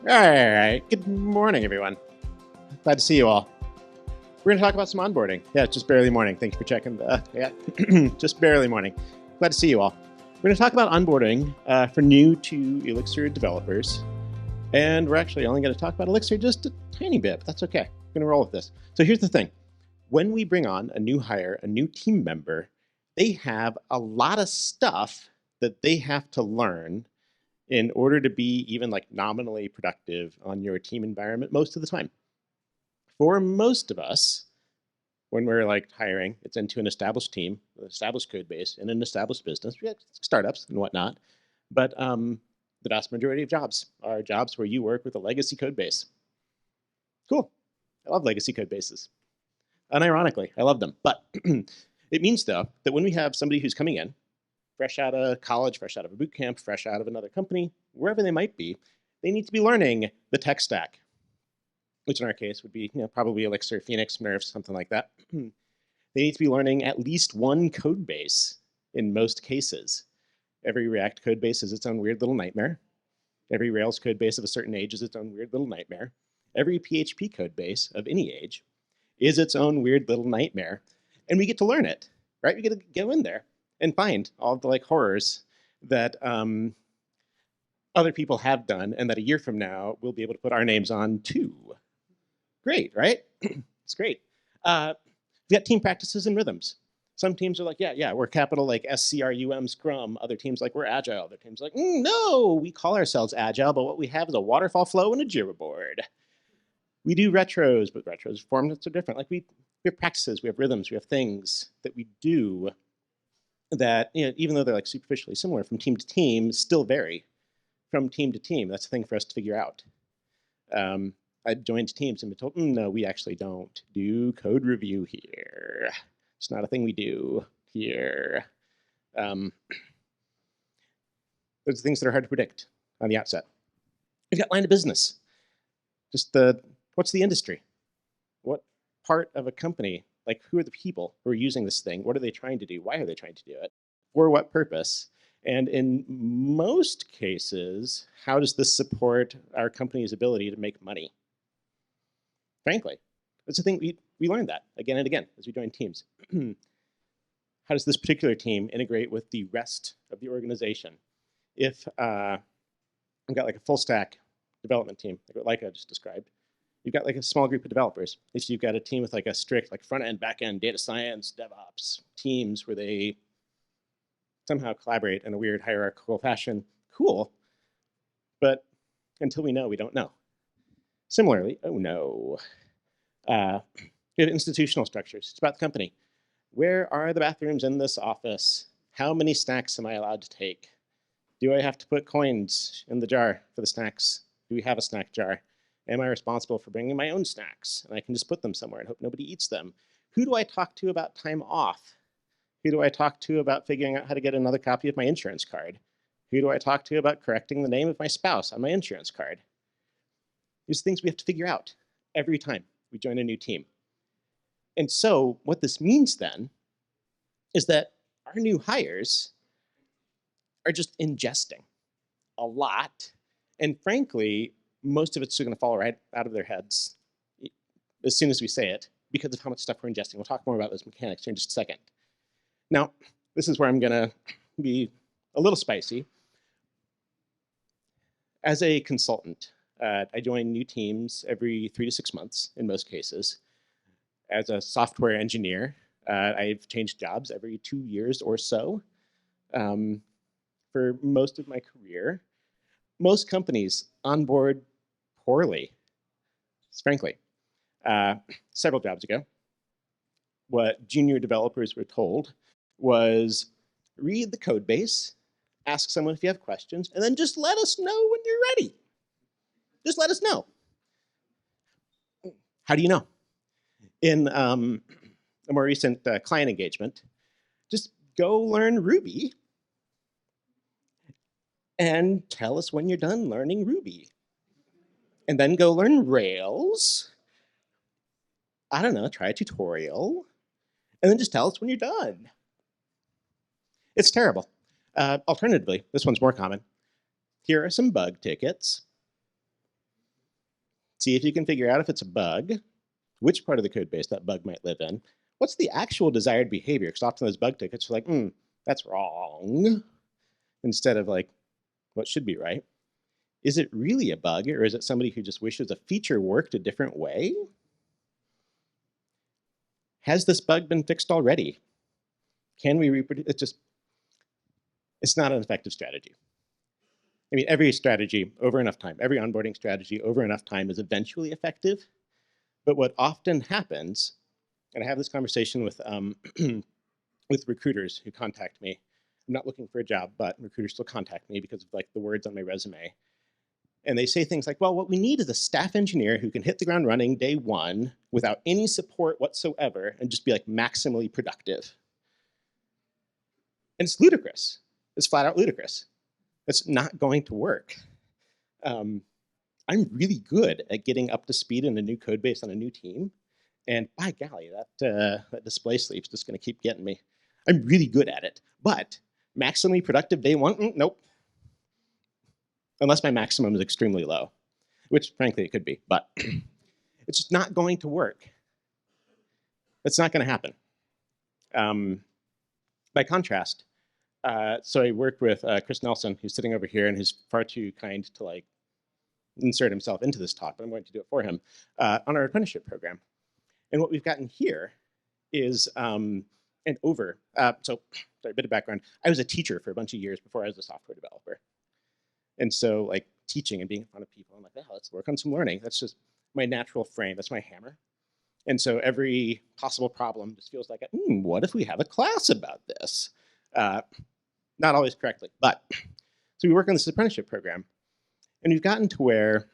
All right. Good morning, everyone. Glad to see you all. We're going to talk about some onboarding. Yeah, it's just barely morning. Thank you for checking. Just barely morning. Glad to see you all. We're going to talk about onboarding for new to Elixir developers. And we're actually only going to talk about Elixir just a tiny bit, but that's okay. We're going to roll with this. So here's the thing. When we bring on a new hire, a new team member, they have a lot of stuff that they have to learn in order to be even like nominally productive on your team environment most of the time. For most of us, when we're like hiring, it's into an established team, an established code base, in an established business. We have startups and whatnot, but the vast majority of jobs are jobs where you work with a legacy code base. Cool. I love legacy code bases. Unironically, I love them. But it means, though, that when we have somebody who's coming in, fresh out of college, fresh out of a boot camp, fresh out of another company, wherever they might be, they need to be learning the tech stack, which in our case would be probably Elixir, Phoenix, Nerf, something like that. They need to be learning at least one code base in most cases. Every React code base is its own weird little nightmare. Every Rails code base of a certain age is its own weird little nightmare. Every PHP code base of any age is its own weird little nightmare. And we get to learn it, right? We get to go in there and find all the like horrors that other people have done and that a year from now we'll be able to put our names on too. Great, right? It's great. We've got team practices and rhythms. Some teams are like, yeah, we're capital like SCRUM Scrum. Other teams like we're Agile. Other teams like, no, we call ourselves Agile, but what we have is a waterfall flow and a Jira board. We do retros, but retros formats are different. Like we have practices, we have rhythms, we have things that we do that, even though they're like superficially similar from team to team, still vary from team to team. That's a thing for us to figure out. I've joined teams and been told, no, we actually don't do code review here. It's not a thing we do here. Those are things that are hard to predict on the outset. We've got line of business. Just what's the industry? What part of a company? Like, who are the people who are using this thing? What are they trying to do? Why are they trying to do it? For what purpose? And in most cases, how does this support our company's ability to make money? Frankly, that's the thing, we learned that again and again as we join teams. How does this particular team integrate with the rest of the organization? If I've got like a full stack development team, like I just described, you've got like a small group of developers. If you've got a team with like a strict like front end, back end, data science, DevOps teams where they somehow collaborate in a weird hierarchical fashion, cool. But until we know, we don't know. Similarly, oh no. We have institutional structures. It's about the company. Where are the bathrooms in this office? How many snacks am I allowed to take? Do I have to put coins in the jar for the snacks? Do we have a snack jar? Am I responsible for bringing my own snacks? And I can just put them somewhere and hope nobody eats them. Who do I talk to about time off? Who do I talk to about figuring out how to get another copy of my insurance card? Who do I talk to about correcting the name of my spouse on my insurance card? These are things we have to figure out every time we join a new team. And so what this means then is that our new hires are just ingesting a lot. And frankly, most of it's going to fall right out of their heads as soon as we say it because of how much stuff we're ingesting. We'll talk more about those mechanics here in just a second. Now, this is where I'm going to be a little spicy. As a consultant, I join new teams every 3 to 6 months in most cases. As a software engineer, I've changed jobs every 2 years or so. For most of my career, most companies onboard poorly, frankly. Several jobs ago, what junior developers were told was read the code base, ask someone if you have questions, and then just let us know when you're ready. Just let us know. How do you know? In a more recent client engagement, just go learn Ruby and tell us when you're done learning Ruby. And then go learn Rails. I don't know, try a tutorial. And then just tell us when you're done. It's terrible. Alternatively, this one's more common. here are some bug tickets. See if you can figure out if it's a bug, which part of the code base that bug might live in. What's the actual desired behavior? Because often those bug tickets are like, that's wrong, instead of like, what should be right? Is it really a bug, or is it somebody who just wishes a feature worked a different way? Has this bug been fixed already? Can we reproduce? It's not an effective strategy. I mean, every strategy over enough time, every onboarding strategy over enough time is eventually effective. But what often happens, and I have this conversation with with recruiters who contact me. I'm not looking for a job, but recruiters still contact me because of like the words on my resume. And they say things like, well, what we need is a staff engineer who can hit the ground running day one without any support whatsoever and just be like maximally productive. And it's ludicrous. It's flat out ludicrous. It's not going to work. I'm really good at getting up to speed in a new code base on a new team. And by golly, that display sleep's just going to keep getting me. I'm really good at it. But maximally productive day one, nope. Unless my maximum is extremely low, which frankly it could be, but it's just not going to work. It's not going to happen. By contrast, so I worked with Chris Nelson, who's sitting over here and who's far too kind to like insert himself into this talk, but I'm going to do it for him, on our apprenticeship program. And what we've gotten here is so sorry, a bit of background. I was a teacher for a bunch of years before I was a software developer. And so like teaching and being in front of people, I'm like, oh, let's work on some learning. That's just my natural frame. That's my hammer. And so every possible problem just feels like, what if we have a class about this? Not always correctly, but so we work on this apprenticeship program. And we've gotten to where,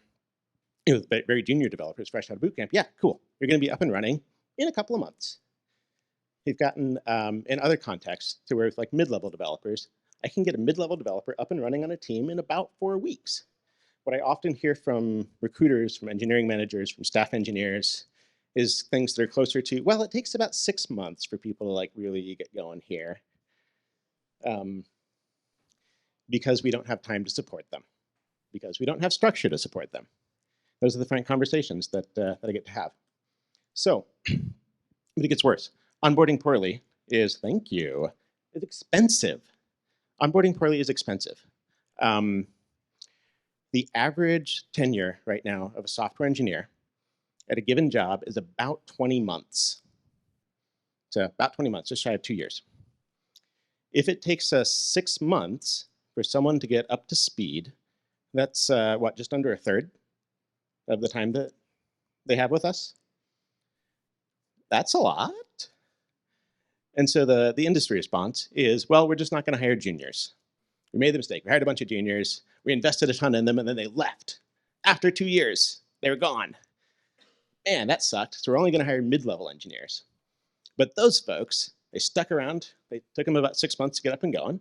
very junior developers fresh out of boot camp, yeah, cool. You're going to be up and running in a couple of months. We've gotten, in other contexts, to where with like mid-level developers, I can get a mid-level developer up and running on a team in about 4 weeks. What I often hear from recruiters, from engineering managers, from staff engineers, is things that are closer to, well, it takes about 6 months for people to like really get going here, because we don't have time to support them, because we don't have structure to support them. Those are the frank conversations that I get to have. So, but it gets worse. Onboarding poorly is, thank you, is expensive. Onboarding poorly is expensive. The average tenure right now of a software engineer at a given job is about 20 months. So about 20 months, just shy of 2 years. If it takes us 6 months for someone to get up to speed, that's what, just under a third of the time that they have with us? That's a lot. And so the industry response is, well, we're just not going to hire juniors. We made the mistake. We hired a bunch of juniors. We invested a ton in them, and then they left. After 2 years, they were gone. Man, that sucked. So we're only going to hire mid-level engineers. But those folks, they stuck around. They took them about 6 months to get up and going.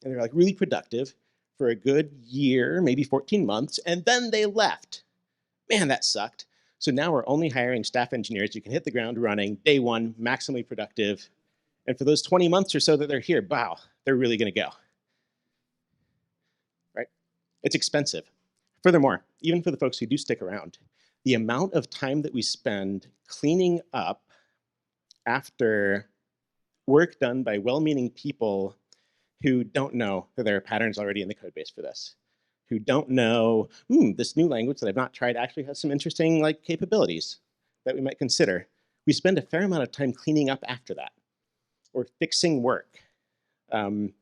And they're like really productive for a good year, maybe 14 months. And then they left. Man, that sucked. So now we're only hiring staff engineers who can hit the ground running, day one, maximally productive. And for those 20 months or so that they're here, wow, they're really going to go. Right? It's expensive. Furthermore, even for the folks who do stick around, the amount of time that we spend cleaning up after work done by well-meaning people who don't know that there are patterns already in the code base for this, who don't know, this new language that I've not tried actually has some interesting like capabilities that we might consider. We spend a fair amount of time cleaning up after that, or fixing work. So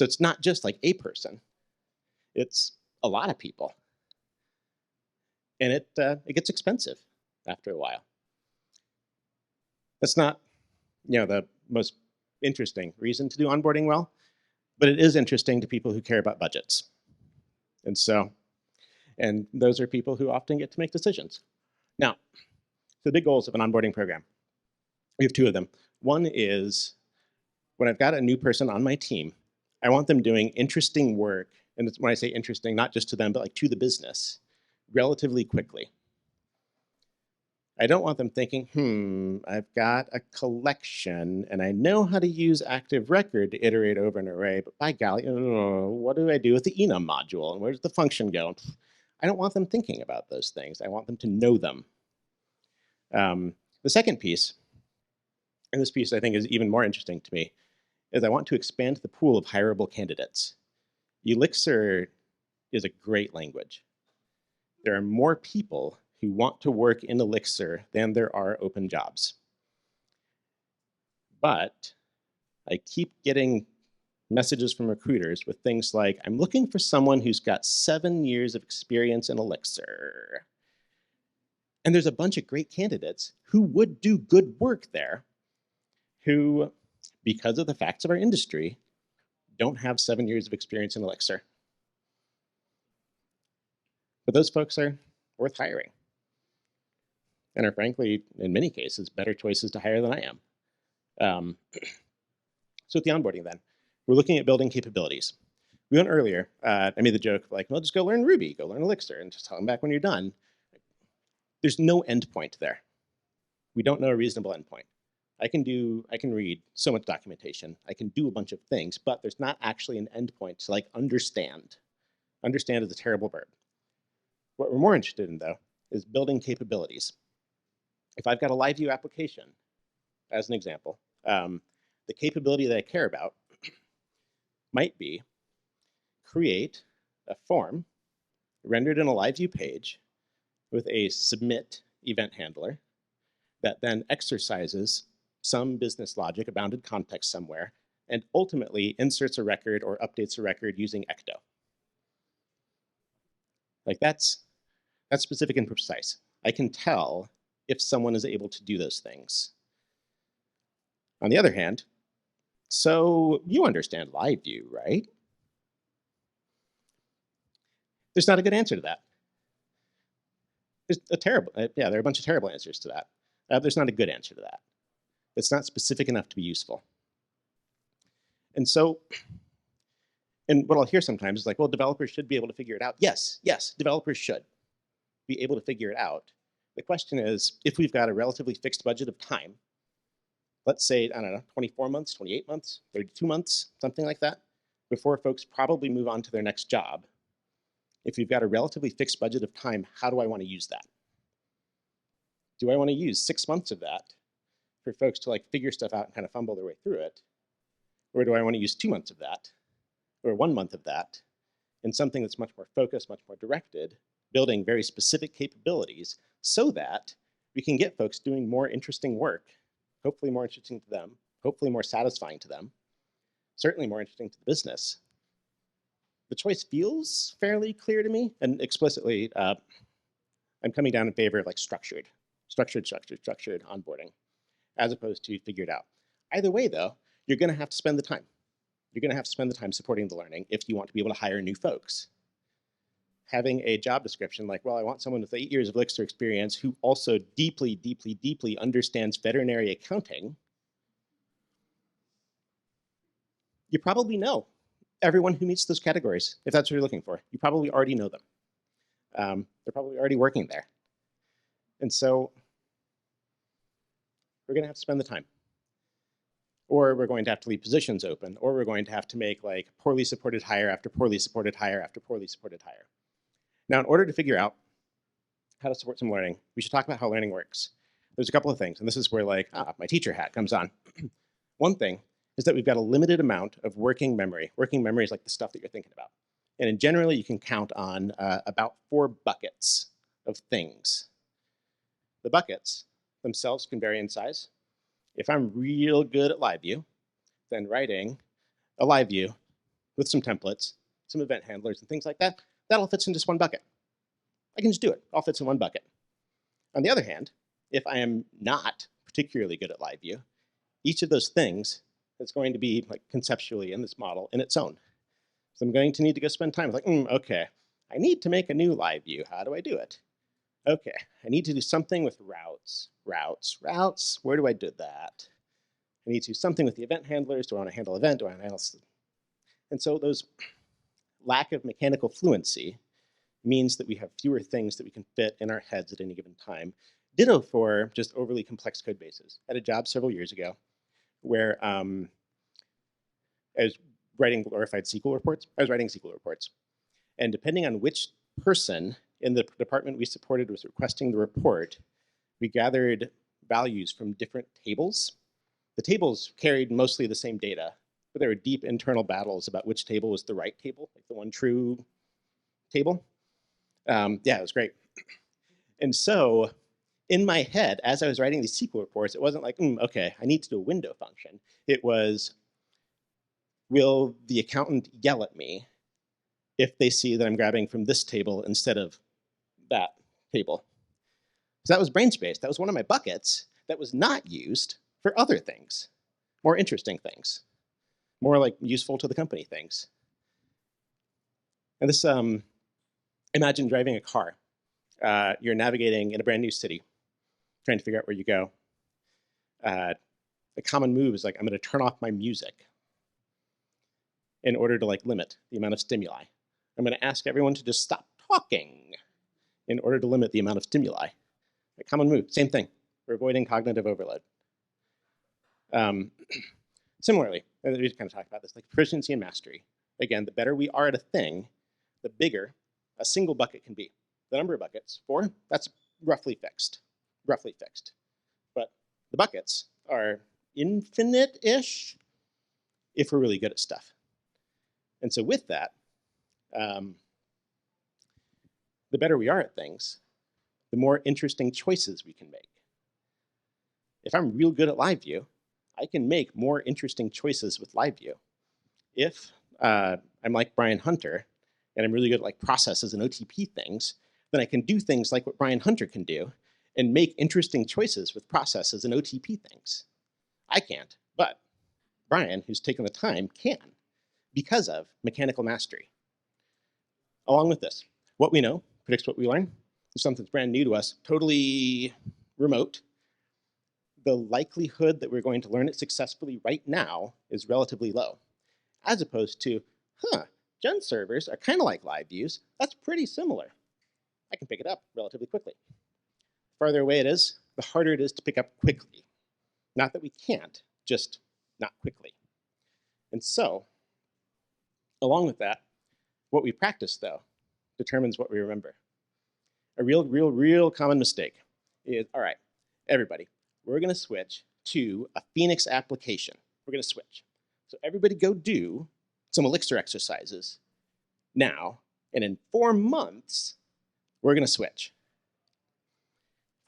it's not just like a person, it's a lot of people. And it gets expensive after a while. That's not, the most interesting reason to do onboarding well, but it is interesting to people who care about budgets. And those are people who often get to make decisions. Now, the big goals of an onboarding program, we have 2 of them. One is when I've got a new person on my team, I want them doing interesting work. And when I say interesting, not just to them, but like to the business relatively quickly. I don't want them thinking, I've got a collection and I know how to use active record to iterate over an array, but by golly, what do I do with the enum module and where does the function go? I don't want them thinking about those things. I want them to know them. The second piece, and this piece I think is even more interesting to me, is I want to expand the pool of hireable candidates. Elixir is a great language. There are more people who want to work in Elixir than there are open jobs. But I keep getting messages from recruiters with things like, I'm looking for someone who's got 7 years of experience in Elixir. And there's a bunch of great candidates who would do good work there who, because of the facts of our industry, don't have 7 years of experience in Elixir. But those folks are worth hiring and are frankly, in many cases, better choices to hire than I am. So with the onboarding then, we're looking at building capabilities. We went earlier, I made the joke like, well, just go learn Ruby, go learn Elixir, and just tell them back when you're done. There's no endpoint there. We don't know a reasonable endpoint. I can read so much documentation. I can do a bunch of things, but there's not actually an endpoint to like understand. Understand is a terrible verb. What we're more interested in though is building capabilities. If I've got a live view application, as an example, the capability that I care about might be create a form rendered in a live view page with a submit event handler that then exercises some business logic, a bounded context somewhere, and ultimately inserts a record or updates a record using ecto. Like that's specific and precise. I can tell if someone is able to do those things. On the other hand, so you understand live view, right? There's not a good answer to that. There's a terrible, there are a bunch of terrible answers to that. There's not a good answer to that. It's not specific enough to be useful. And so, and what I'll hear sometimes is like, well, developers should be able to figure it out. Yes, developers should be able to figure it out. The question is, if we've got a relatively fixed budget of time, let's say, I don't know, 24 months, 28 months, 32 months, something like that, before folks probably move on to their next job. If we've got a relatively fixed budget of time, how do I want to use that? Do I want to use 6 months of that for folks to like figure stuff out and kind of fumble their way through it? Or do I want to use 2 months of that or 1 month of that in something that's much more focused, much more directed, building very specific capabilities so that we can get folks doing more interesting work, hopefully more interesting to them, hopefully more satisfying to them, certainly more interesting to the business. The choice feels fairly clear to me, and explicitly, I'm coming down in favor of like structured onboarding, as opposed to figured out. Either way though, you're gonna have to spend the time. You're gonna have to spend the time supporting the learning if you want to be able to hire new folks. Having a job description like, well, I want someone with 8 years of Elixir experience who also deeply understands veterinary accounting, you probably know everyone who meets those categories, if that's what you're looking for. You probably already know them. They're probably already working there. And so we're gonna have to spend the time. Or we're going to have to leave positions open, or we're going to have to make like poorly supported hire after poorly supported hire after poorly supported hire. Now, in order to figure out how to support some learning, we should talk about how learning works. There's a couple of things, and this is where like, my teacher hat comes on. One thing is that we've got a limited amount of working memory. Working memory is like the stuff that you're thinking about. And generally, you can count on about 4 buckets of things. The buckets themselves can vary in size. If I'm real good at live view, then writing a live view with some templates, some event handlers and things like that, that all fits in just one bucket. I can just do it. All fits in one bucket. On the other hand, if I am not particularly good at live view, each of those things is going to be like conceptually in this model in its own. So I'm going to need to go spend time like, okay, I need to make a new live view. How do I do it? Okay, I need to do something with routes. Where do I do that? I need to do something with the event handlers. Do I want to handle event? Do I want to handle? And so those lack of mechanical fluency means that we have fewer things that we can fit in our heads at any given time. Ditto for just overly complex code bases. I had a job several years ago where I was writing glorified SQL reports. I was writing SQL reports. And depending on which person in the department we supported was requesting the report, we gathered values from different tables. The tables carried mostly the same data, but there were deep internal battles about which table was the right table, like the one true table. Yeah, it was great. And so in my head, as I was writing these SQL reports, it wasn't like, okay, I need to do a window function. It was, will the accountant yell at me if they see that I'm grabbing from this table instead of that table? So that was brain space. That was one of my buckets that was not used for other things, more interesting things, more like useful to the company things. And this, imagine driving a car. You're navigating in a brand new city, trying to figure out where you go. A common move is like, I'm going to turn off my music in order to like limit the amount of stimuli. I'm going to ask everyone to just stop talking in order to limit the amount of stimuli. A common move, same thing. We're avoiding cognitive overload. Similarly, we just kind of talked about this, like proficiency and mastery. Again, the better we are at a thing, the bigger a single bucket can be. The number of buckets, 4, that's roughly fixed. But the buckets are infinite-ish if we're really good at stuff. And so with that, the better we are at things, the more interesting choices we can make. If I'm real good at live view, I can make more interesting choices with live view. If I'm like Brian Hunter, and I'm really good at like processes and OTP things, then I can do things like what Brian Hunter can do and make interesting choices with processes and OTP things. I can't, but Brian, who's taken the time, can because of mechanical mastery. Along with this, what we know predicts what we learn. It's something that's brand new to us, totally remote. The likelihood that we're going to learn it successfully right now is relatively low, as opposed to, gen servers are kind of like live views. That's pretty similar. I can pick it up relatively quickly. The farther away it is, the harder it is to pick up quickly. Not that we can't, just not quickly. And so, along with that, what we practice, though, determines what we remember. A real common mistake is, all right, everybody, we're going to switch to a Phoenix application. We're going to switch. So everybody go do some Elixir exercises now, and in 4 months, we're going to switch.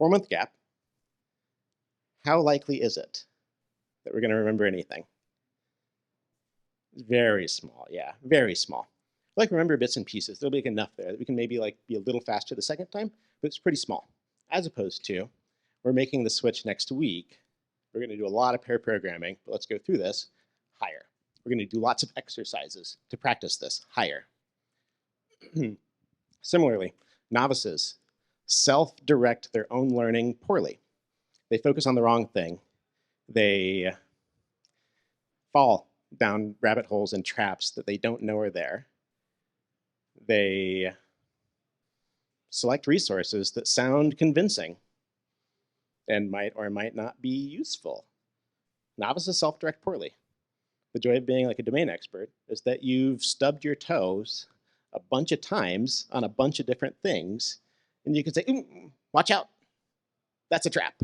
4-month gap. How likely is it that we're going to remember anything? Very small, yeah, very small. Like remember bits and pieces. There'll be like enough there that we can maybe like be a little faster the second time, but it's pretty small. As opposed to, we're making the switch next week. We're going to do a lot of pair programming, but let's go through this higher. We're going to do lots of exercises to practice this higher. Similarly, novices self-direct their own learning poorly. They focus on the wrong thing. They fall down rabbit holes and traps that they don't know are there. They select resources that sound convincing and might or might not be useful. Novices self-direct poorly. The joy of being like a domain expert is that you've stubbed your toes a bunch of times on a bunch of different things, and you can say, watch out, that's a trap,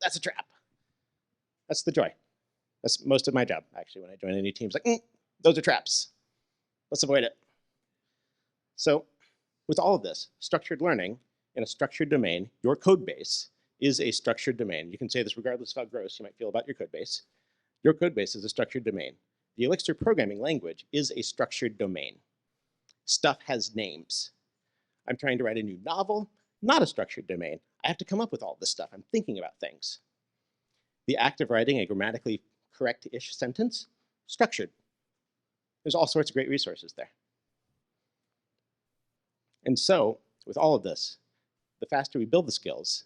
that's a trap. That's the joy. That's most of my job, actually, when I join any teams, like, those are traps, let's avoid it. So with all of this, structured learning in a structured domain, your code base is a structured domain. You can say this regardless of how gross you might feel about your code base. Your code base is a structured domain. The Elixir programming language is a structured domain. Stuff has names. I'm trying to write a new novel, not a structured domain. I have to come up with all this stuff. I'm thinking about things. The act of writing a grammatically correct-ish sentence, structured. There's all sorts of great resources there. And so, with all of this, the faster we build the skills,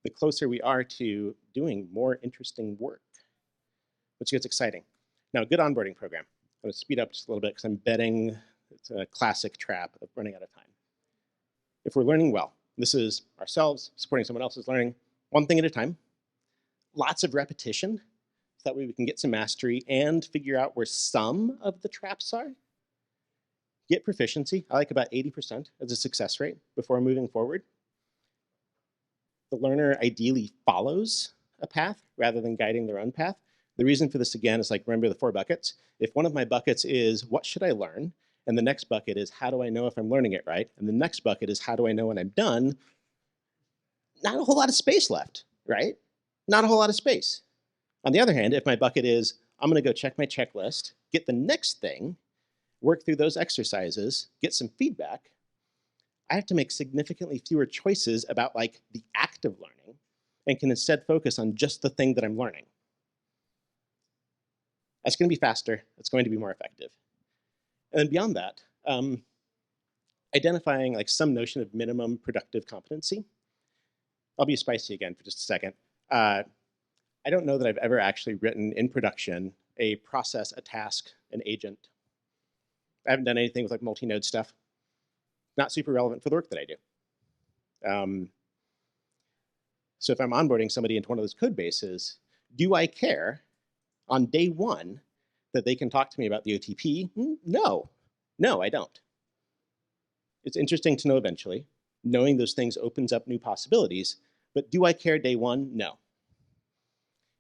the closer we are to doing more interesting work, which gets exciting. Now, a good onboarding program. I'm going to speed up just a little bit because I'm betting it's a classic trap of running out of time. If we're learning well, this is ourselves supporting someone else's learning, one thing at a time, lots of repetition, so that way we can get some mastery and figure out where some of the traps are. Get proficiency. I like about 80% as a success rate before moving forward. The learner ideally follows a path rather than guiding their own path. The reason for this, again, is like, remember the 4 buckets? If one of my buckets is, what should I learn? And the next bucket is, how do I know if I'm learning it right? And the next bucket is, how do I know when I'm done? Not a whole lot of space left, right? Not a whole lot of space. On the other hand, if my bucket is, I'm going to go check my checklist, get the next thing, work through those exercises, get some feedback, I have to make significantly fewer choices about like the act of learning and can instead focus on just the thing that I'm learning. That's going to be faster. It's going to be more effective. And then beyond that, identifying like some notion of minimum productive competency. I'll be spicy again for just a second. I don't know that I've ever actually written in production a process, a task, an agent. I haven't done anything with like multi-node stuff. Not super relevant for the work that I do. So if I'm onboarding somebody into one of those code bases, do I care on day one that they can talk to me about the OTP? No, I don't. It's interesting to know eventually. Knowing those things opens up new possibilities, but do I care day one? No.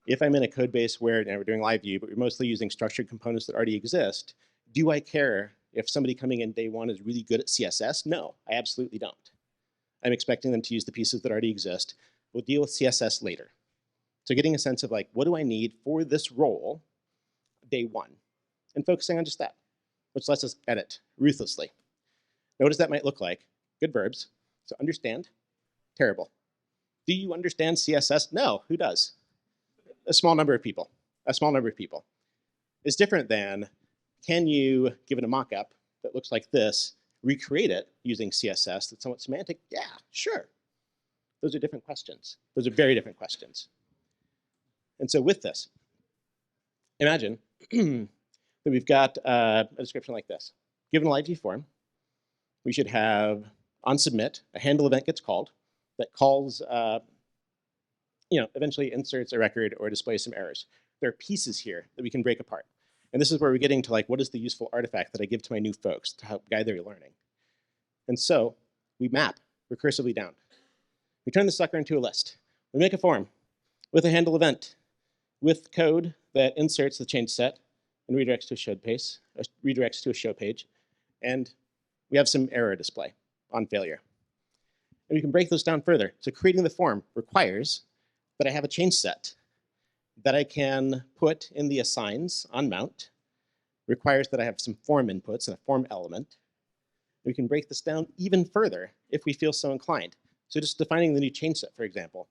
If I'm in a code base where we're doing live view, but we're mostly using structured components that already exist, do I care if somebody coming in day one is really good at CSS? No, I absolutely don't. I'm expecting them to use the pieces that already exist. We'll deal with CSS later. So getting a sense of like, what do I need for this role day one? And focusing on just that, which lets us edit ruthlessly. Now, what does that might look like? Good verbs. So understand, terrible. Do you understand CSS? No, who does? A small number of people. A small number of people. It's different than, can you, given a mock-up that looks like this, recreate it using CSS that's somewhat semantic? Yeah, sure. Those are different questions. Those are very different questions. And so with this, imagine that we've got a description like this. Given a live view form, we should have on submit, a handle event gets called that calls, eventually inserts a record or displays some errors. There are pieces here that we can break apart. And this is where we're getting to like, what is the useful artifact that I give to my new folks to help guide their learning? And so we map recursively down. We turn the sucker into a list. We make a form with a handle event, with code that inserts the change set and redirects to a show page, and we have some error display on failure. And we can break those down further. So creating the form requires that I have a change set that I can put in the assigns on mount, requires that I have some form inputs and a form element. We can break this down even further if we feel so inclined. So just defining the new change set, for example,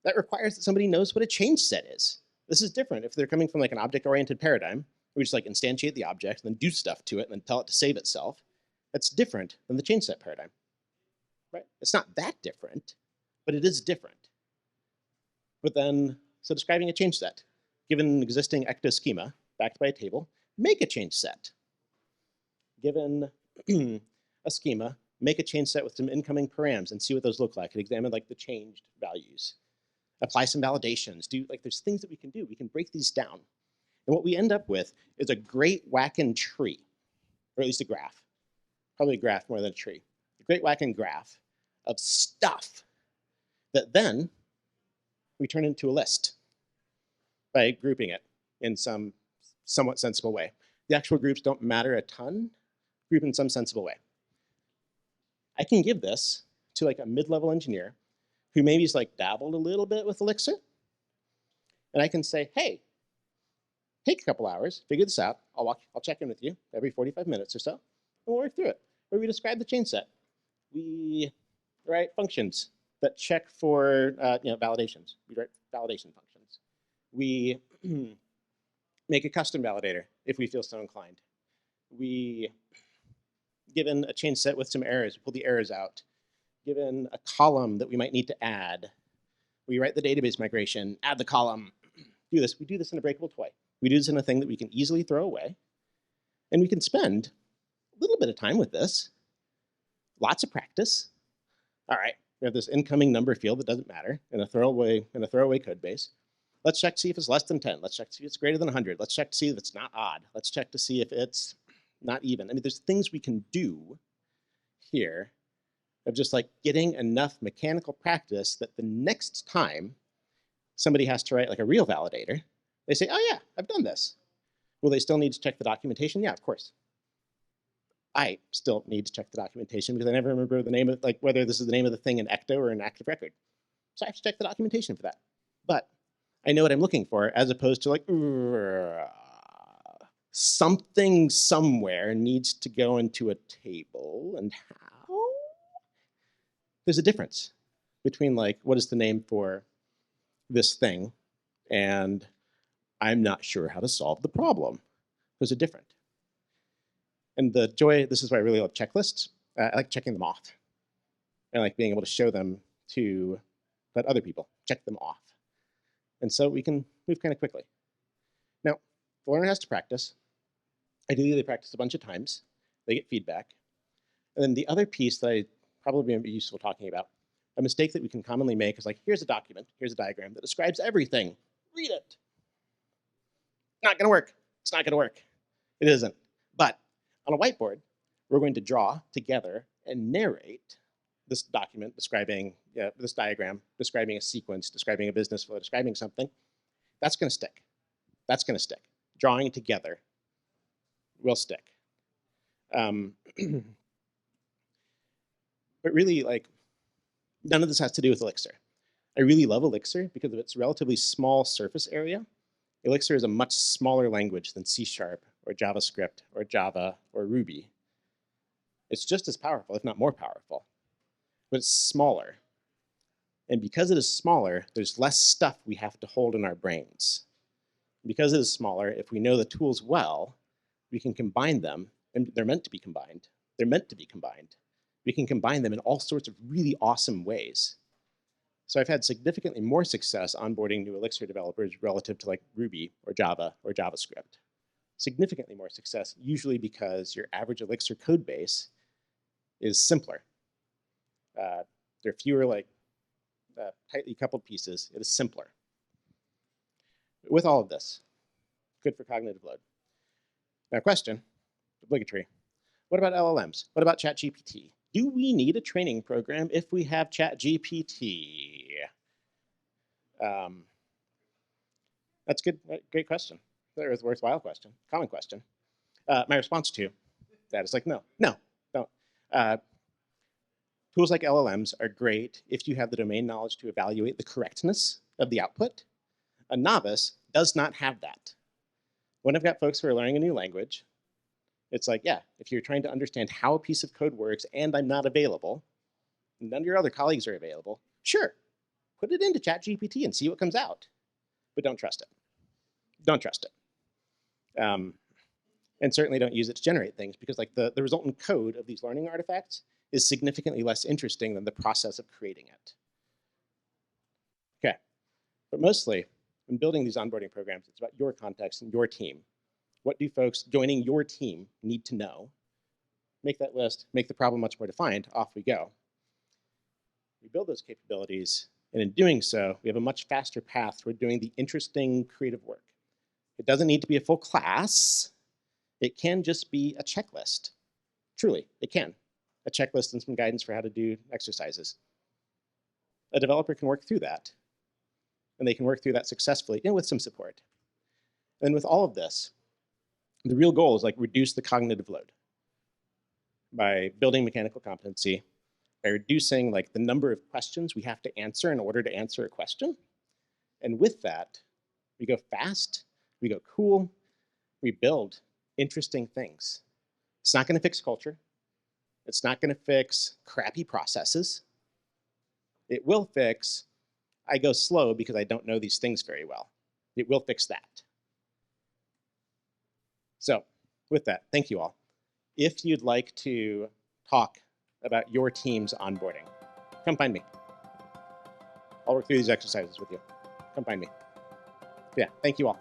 that requires that somebody knows what a change set is. This is different if they're coming from like an object-oriented paradigm. We just like instantiate the object, and then do stuff to it, and then tell it to save itself. That's different than the change set paradigm, right? It's not that different, but it is different. But then, so describing a change set, given an existing ecto schema backed by a table, make a change set. Given a schema, make a change set with some incoming params and see what those look like, and examine like the changed values. Apply some validations. There's things that we can do. We can break these down. And what we end up with is a great whacking tree, or at least a graph. Probably a graph more than a tree. A great whacking graph of stuff that then we turn into a list by grouping it in some somewhat sensible way. The actual groups don't matter a ton. Group in some sensible way. I can give this to like a mid-level engineer who maybe's like dabbled a little bit with Elixir. And I can say, hey, take a couple hours, figure this out. I'll check in with you every 45 minutes or so, and we'll work through it. Where we describe the change set. We write functions that check for validations. We write validation functions. We make a custom validator if we feel so inclined. We, given a change set with some errors, pull the errors out. Given a column that we might need to add, we write the database migration, add the column, do this. We do this in a breakable toy. We do this in a thing that we can easily throw away. And we can spend a little bit of time with this. Lots of practice. All right, We have this incoming number field that doesn't matter in a throwaway code base. Let's check to see if it's less than 10. Let's check to see if it's greater than 100. Let's check to see if it's not odd. Let's check to see if it's not even. I mean, there's things we can do here of just like getting enough mechanical practice that the next time somebody has to write like a real validator, they say, oh yeah, I've done this. Will they still need to check the documentation? Yeah, of course. I still need to check the documentation because I never remember the name of, like, whether this is the name of the thing in ecto or an active record. So I have to check the documentation for that. But I know what I'm looking for, as opposed to like, something somewhere needs to go into a table, and how? There's a difference between like, what is the name for this thing, and I'm not sure how to solve the problem. Those are different. And the joy, this is why I really love checklists. I like checking them off. I like being able to show them to let other people check them off. And so we can move kind of quickly. Now, the learner has to practice. Ideally, they practice a bunch of times. They get feedback. And then the other piece that I probably be useful talking about, a mistake that we can commonly make is like, here's a document, here's a diagram that describes everything. Read it. Not gonna work. It's not gonna work. It isn't. But on a whiteboard, we're going to draw together and narrate this document describing, this diagram, describing a sequence, describing a business flow, describing something. That's gonna stick. That's gonna stick. Drawing together will stick. But really, like, none of this has to do with Elixir. I really love Elixir because of its relatively small surface area. Elixir is a much smaller language than C# or JavaScript or Java or Ruby. It's just as powerful, if not more powerful, but it's smaller. And because it is smaller, there's less stuff we have to hold in our brains. Because it is smaller, if we know the tools well, we can combine them, and they're meant to be combined. They're meant to be combined. We can combine them in all sorts of really awesome ways. So I've had significantly more success onboarding new Elixir developers relative to like Ruby or Java or JavaScript. Significantly more success, usually because your average Elixir code base is simpler. There are fewer like tightly coupled pieces. It is simpler. With all of this, good for cognitive load. Now question, obligatory. What about LLMs? What about ChatGPT? Do we need a training program if we have ChatGPT? That's good, great question. That was a worthwhile question, common question. My response to that is like, no, don't. Tools like LLMs are great if you have the domain knowledge to evaluate the correctness of the output. A novice does not have that. When I've got folks who are learning a new language, it's like, yeah, if you're trying to understand how a piece of code works and I'm not available, and none of your other colleagues are available, sure, put it into ChatGPT and see what comes out. But don't trust it. Don't trust it. And certainly don't use it to generate things because like the resultant code of these learning artifacts is significantly less interesting than the process of creating it. Okay, but mostly when building these onboarding programs, it's about your context and your team. What do folks joining your team need to know? Make that list, make the problem much more defined, off we go. We build those capabilities, and in doing so, we have a much faster path toward doing the interesting creative work. It doesn't need to be a full class. It can just be a checklist. Truly, it can. A checklist and some guidance for how to do exercises. A developer can work through that, and they can work through that successfully and with some support. And with all of this, the real goal is like reduce the cognitive load by building mechanical competency, by reducing like the number of questions we have to answer in order to answer a question. And with that, we go fast, we go cool, we build interesting things. It's not gonna fix culture. It's not gonna fix crappy processes. It will fix, I go slow because I don't know these things very well. It will fix that. So with that, thank you all. If you'd like to talk about your team's onboarding, come find me. I'll work through these exercises with you. Come find me. Yeah, thank you all.